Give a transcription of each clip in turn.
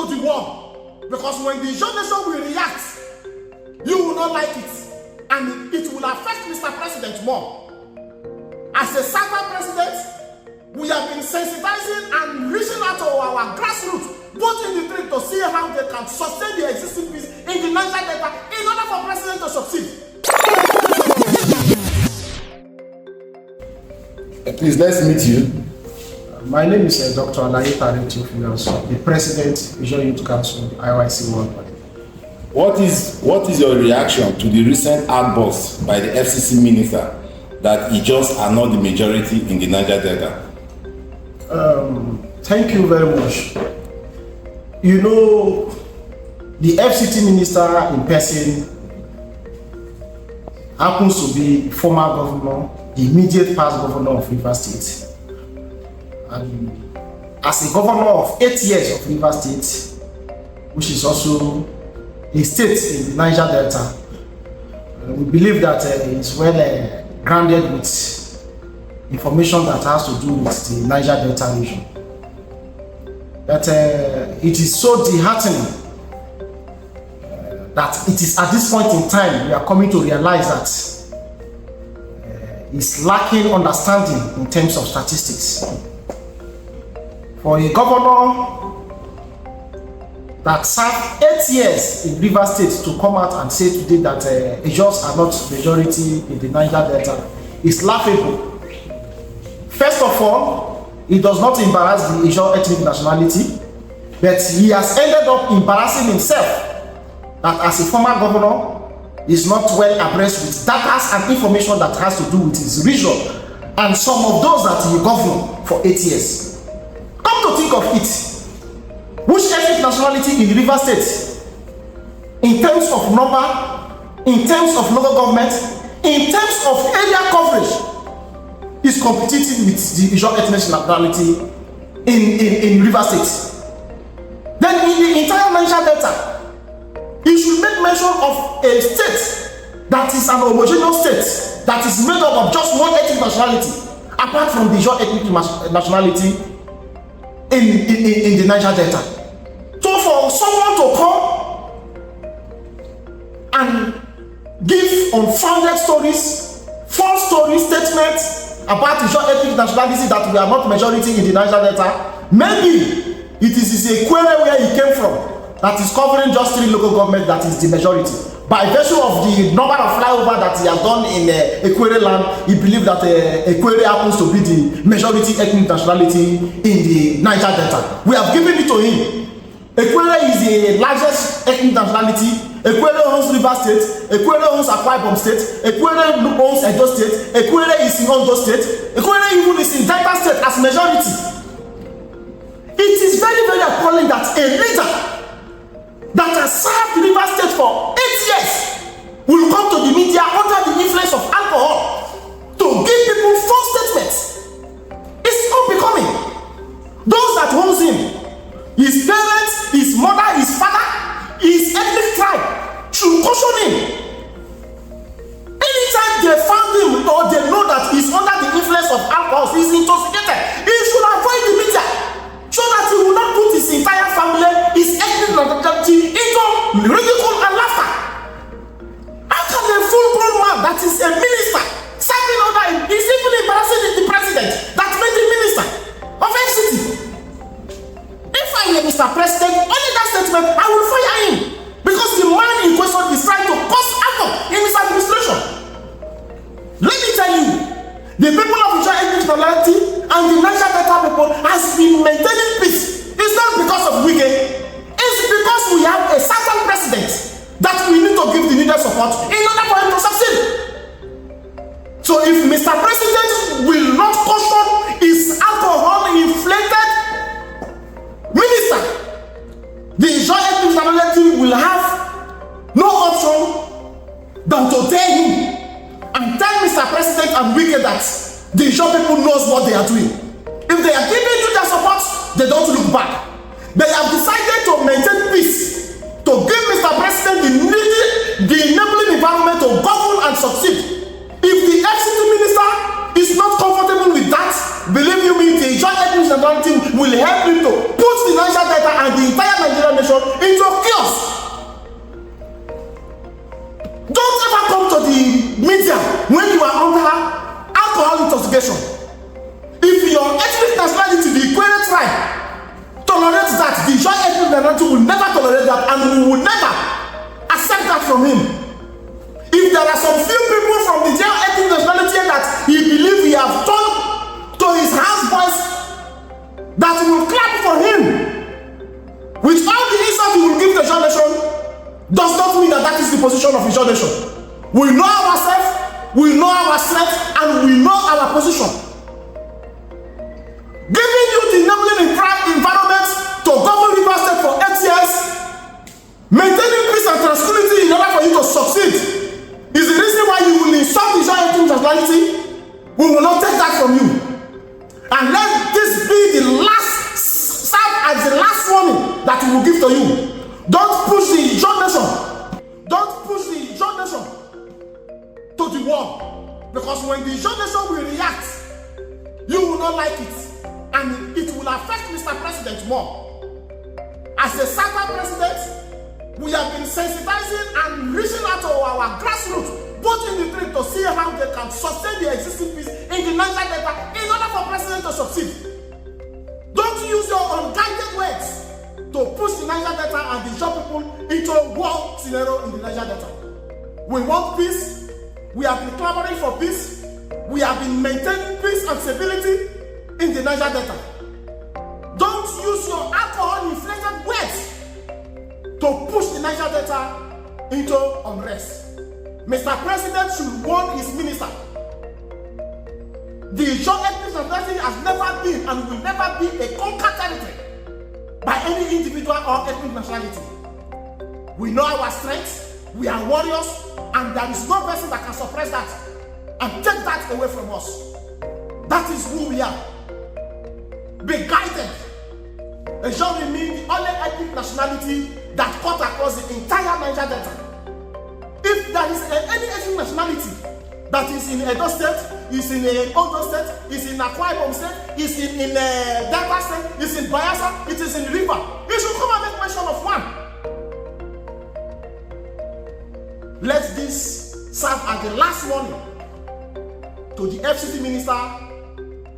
to the world. Because when the Ijaw nation will react, you will not like it. And it will affect Mr. President more. As a Southern president, we have been sensitizing and reaching out to our grassroots, both in the street to see how they can sustain the existing peace in the Niger Delta in order for President to succeed. Please, let's meet you. My name is Dr. Alaye Theophilus, the President, Ijaw Youth Council, IYC worldwide. What is your reaction to the recent outburst by the FCC minister that Ijaws are not the majority in the Niger Delta? Thank you very much. You know, the FCT minister in person happens to be former governor, the immediate past governor of Rivers State. And as a governor of 8 years of Rivers State, which is also a state in the Niger Delta, we believe that it's well grounded with information that has to do with the Niger Delta region. That it is so disheartening that it is at this point in time we are coming to realize that it's lacking understanding in terms of statistics. For a governor that served 8 years in Rivers State to come out and say today that Ijaws are not majority in the Niger Delta is laughable. First of all, it does not embarrass the Ijaw ethnic nationality, but he has ended up embarrassing himself that as a former governor is not well abreast with data and information that has to do with his region and some of those that he governed for 8 years. Come to think of it, which ethnic nationality in Rivers State, in terms of number, in terms of local government, in terms of area coverage, is competing with the Ijaw ethnic nationality in Rivers State? Then in the entire Niger Delta, you should make mention of a state that is an homogeneous state that is made up of just one ethnic nationality, apart from the Ijaw ethnic nationality in the Niger Delta. So for someone to come and give unfounded stories, false story statements about Ijaw ethnic nationality that we are not majority in the Niger Delta, maybe it is a query where he came from that is covering just 3 local governments that is the majority. By virtue of the number of flyover that he has done in Equere land, he believes that Equere happens to be the majority ethnic nationality in the Niger Delta. We have given it to him. Equere is the largest ethnic nationality. Equere owns Rivers State. Equere owns Akwa Ibom State. Equere owns Edo State. Equere is in Ondo State. Equere even is in Delta State as majority. It is very, very appalling that a leader that has served Rivers State for 8 years will come to the media under the influence of alcohol to give people false statements. It's unbecoming. Those that owns him, his parents, his mother, his father, his ethnic tribe should caution him. Anytime they found him or they know that he's under the influence of alcohol, he's intoxicated, he should avoid the media so that he will not put his entire family, his ethnic nationality into ridicule and laughter. How can a full-grown man that is a minister serving under him is even embarrassing the president that made him minister of FCT? If I were Mr. President, only that statement, I will fire him because the man in question is trying to cause havoc in his administration. Let me tell you, the people of Ijaw ethnic nationality and the Niger Delta people has been maintaining peace. It's not because of Wike. It's because we have a certain president that we need to give the needed support in order for him to succeed. So if Mr. President will not caution his alcohol-inflated minister, the Ijaw ethnic nationality will have no option than to tell him and tell Mr. President and Wike that the Ijaw people knows what they are doing. If they are giving you their support, they don't look back. They have decided to maintain peace, to give Mr. President the enabling environment to govern and succeed. If the FCT minister is not comfortable with that, believe you me, the Ijaw ethnic nationality will help him to put the Niger Delta and the entire Nigerian nation into chaos. Don't ever come to the media when you are under alcohol intoxication. If your ethnic nationality, the Ikwere tribe, tolerates that, the Ijaw ethnic nationality will never tolerate that, and we will never accept that from him. If there are some few people from the Ijaw ethnic nationality that he believes he has turned to his houseboys that will clap for him, with all the insult he will give the Ijaw nation, does not mean that that is the position of Ijaw nation. We know ourselves, we know our strength, and we know our position. Giving you the enabling environment to govern Rivers State for 8 years, maintaining peace and tranquility in order for you to succeed, is the reason why you will insult the Ijaw ethnic nationality. We will not take that from you. And let this be the last, serve as the last warning that we will give to you. Don't push the Ijaw nation. Don't push the Ijaw nation to the wall. Because when the Ijaw nation will react, you will not like it. And it will affect Mr. President more. As a Southern president, we have been sensitizing and reaching out to our grassroots, both in the street, to see how they can sustain the existing peace in the Niger Delta in order for President to succeed. Don't use your unguided words to push the Niger Delta and the Ijaw people into a war scenario in the Niger Delta. We want peace. We have been clamoring for peace. We have been maintaining peace and stability in the Niger Delta. Don't use your alcohol-inflated words to push the Niger Delta into unrest. Mr. President should warn his minister. The Ijaw ethnic nationality has never been and will never be a conquered territory by any individual or ethnic nationality. We know our strengths, we are warriors, and there is no person that can suppress that and take that away from us. That is who we are. Be guided. Ijaw remain the only ethnic nationality that cut across the entire Niger Delta. If there is any ethnic nationality that is in Edo State, is in Ondo State, is in Akwa Ibom State, is in Delta State, is in Bayelsa, it is in River, you should come and make mention of one. Let this serve as the last warning to the FCT minister.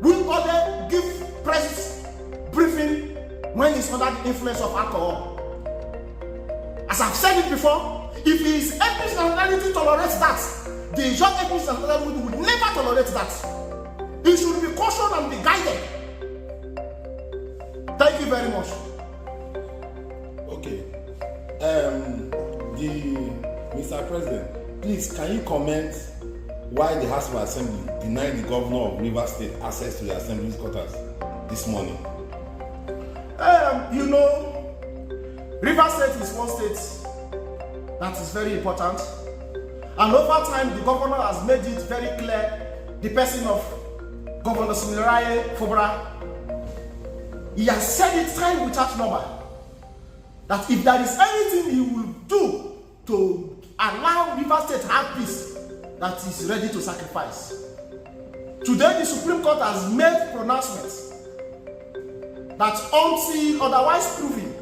Will order give press briefing when he's under the influence of alcohol. As I've said it before, if his ethnic nationality tolerates that, the Ijaw ethnic nationality would never tolerate that. He should be cautioned and be guided. Thank you very much. Okay. Mr. President, please can you comment why the House of Assembly denied the governor of Rivers State access to the Assembly's quarters this morning? You know, Rivers State is one state that is very important. And over time, the governor has made it very clear, the person of Governor Siminalayi Fubara, he has said it time without number, that if there is anything he will do to allow Rivers State to have peace, that is ready to sacrifice. Today, the Supreme Court has made pronouncements that until otherwise proven,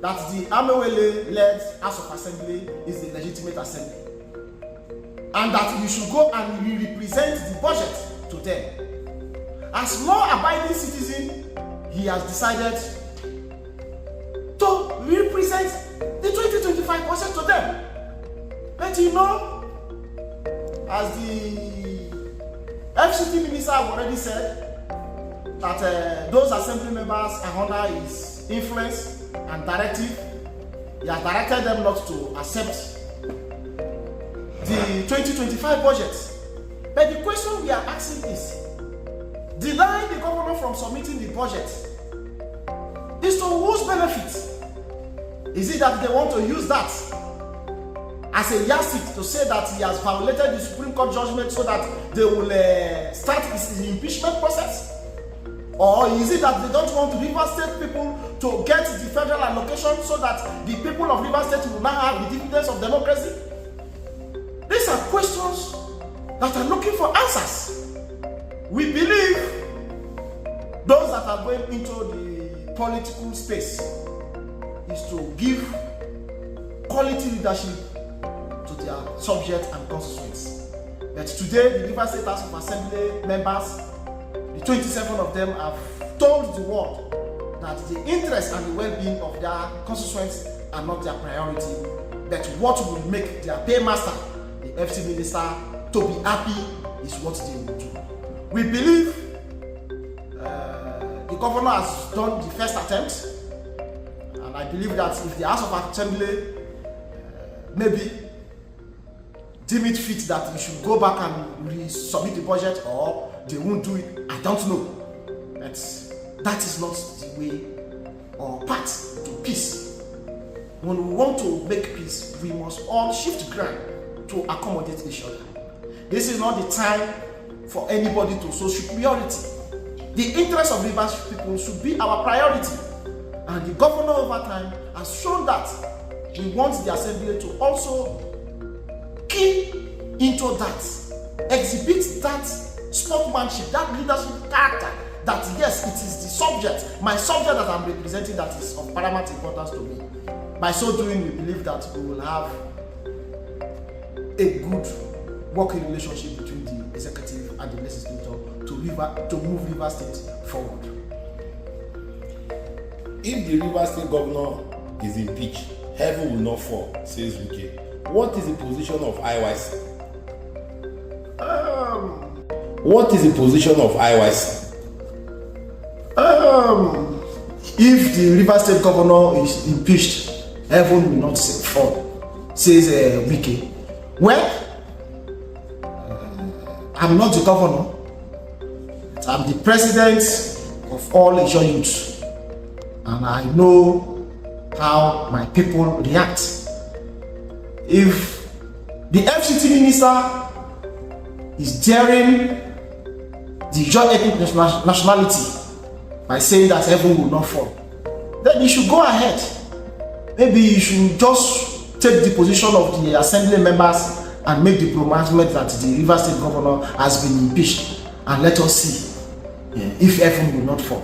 that the Amewele-led House of Assembly is the legitimate assembly, and that you should go and represent the budget to them. As law-abiding citizen, he has decided to represent the 2025 budget to them. But you know, as the FCT minister have already said, that those assembly members are under his influence and directive. He has directed them not to accept the 2025 budget. But the question we are asking is, denying the governor from submitting the budget is to whose benefit? Is it that they want to use that as a yardstick to say that he has violated the Supreme Court judgment so that they will start his impeachment process? Or is it that they don't want Rivers State people to get the federal allocation so that the people of Rivers State will now have the dividends of democracy? These are questions that are looking for answers. We believe those that are going into the political space is to give quality leadership to their subjects and constituents. But today, the Rivers State House of Assembly members, the 27 of them, have told the world that the interest and the well-being of their constituents are not their priority, but what will make their paymaster, the FC minister, to be happy is what they will do. We believe the governor has done the first attempt, and I believe that if the House of Assembly maybe deem it fit that we should go back and resubmit the budget, or they won't do it, I don't know. But that is not the way or path to peace. When we want to make peace, we must all shift ground to accommodate each other. This is not the time for anybody to show superiority. The interest of Rivers people should be our priority. And the governor over time has shown that he wants the assembly to also key into that, exhibit that sportsmanship, that leadership character, that yes, it is the subject, my subject that I'm representing, that is of paramount importance to me. By so doing, we believe that we will have a good working relationship between the executive and the legislature to move Rivers State forward. If the Rivers State governor is impeached, heaven will not fall, says Wike. What is the position of IYC? What is the position of IYC? If the Rivers State governor is impeached, heaven will not fall, says Wike. Well, I'm not the governor. I'm the president of all Ijaw Youth, and I know how my people react. If the FCT minister is daring the Ijaw ethnic nationality by saying that heaven will not fall, then you should go ahead. Maybe you should just take the position of the assembly members and make the pronouncement that the Rivers State governor has been impeached, and let us see if heaven will not fall.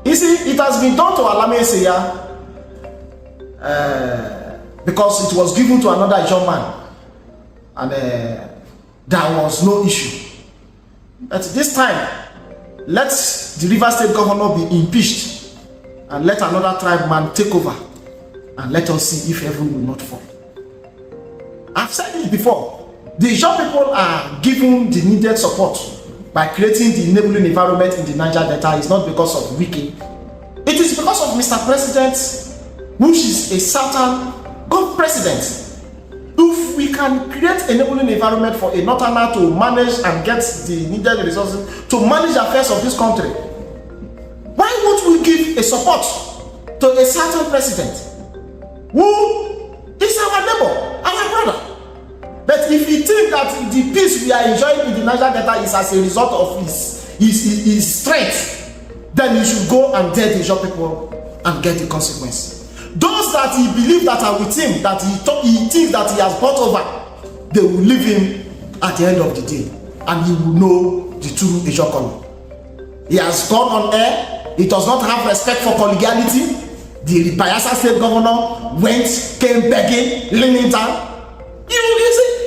You see, it has been done to Alame Seya because it was given to another Ijaw man, and there was no issue. But this time, let the Rivers State governor be impeached and let another tribe man take over, and let us see if heaven will not fall. I've said it before, the Ijaw people are given the needed support by creating the enabling environment in the Niger Delta. Is not because of Wike. It is because of Mr. President, which is a certain good president. If we can create enabling environment for a northerner to manage and get the needed resources to manage the affairs of this country, why won't we give a support to a certain president who is our neighbor, our brother? But if you think that the peace we are enjoying in the Niger Delta is as a result of his strength, then you should go and tell the Ijaw people and get the consequence. Those that he believes that are with him, that he thinks that he has brought over, they will leave him at the end of the day, and he will know the true Ijaw color. He has gone on air. He does not have respect for collegiality. The Bayelsa State governor came begging, leaning down.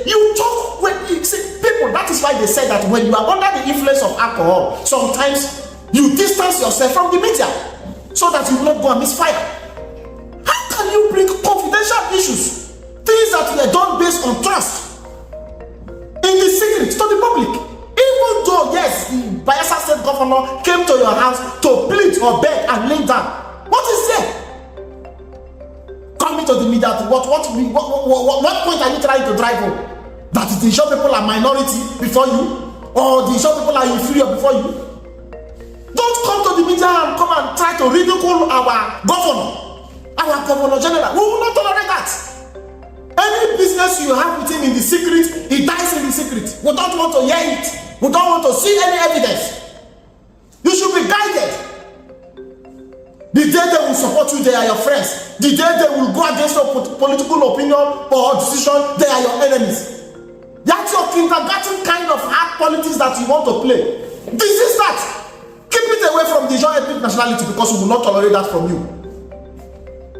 You talk when you say people. That is why they say that when you are under the influence of alcohol, sometimes you distance yourself from the media so that you will not go and misfire. How can you bring confidential issues, things that were done based on trust, in the secret to the public? Even though, yes, the Bayelsa State governor came to your house to plead or beg and lean down, what is there? Coming to the media, what point are you trying to drive home? That the Ijaw people are minority before you, or the Ijaw people are inferior before you? Don't come to the media and come and try to ridicule our governor general. We will not tolerate that. Any business you have with him in the secret, he dies in the secret. We don't want to hear it. We don't want to see any evidence. You should be guided. The day they will support you, they are your friends. The day they will go against your political opinion or decision, they are your enemies. That's your kindergarten kind of hard politics that you want to play. This is that. Keep it away from the Ijaw ethnic nationality, because we will not tolerate that from you.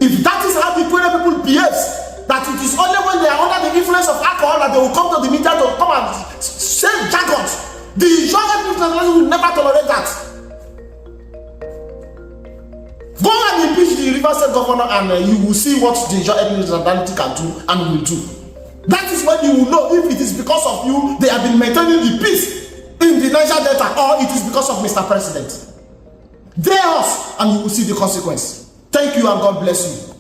If that is how the Kwere people behaves, that it is only when they are under the influence of alcohol that they will come to the media to come and say jargons, the Ijaw Youth Council will never tolerate that. Go and impeach the Rivers State governor and you will see what the Ijaw Youth Council can do and will do. That is when you will know if it is because of you they have been maintaining the peace in the Niger Delta or it is because of Mr. President. Dare us and you will see the consequence. Thank you and God bless you.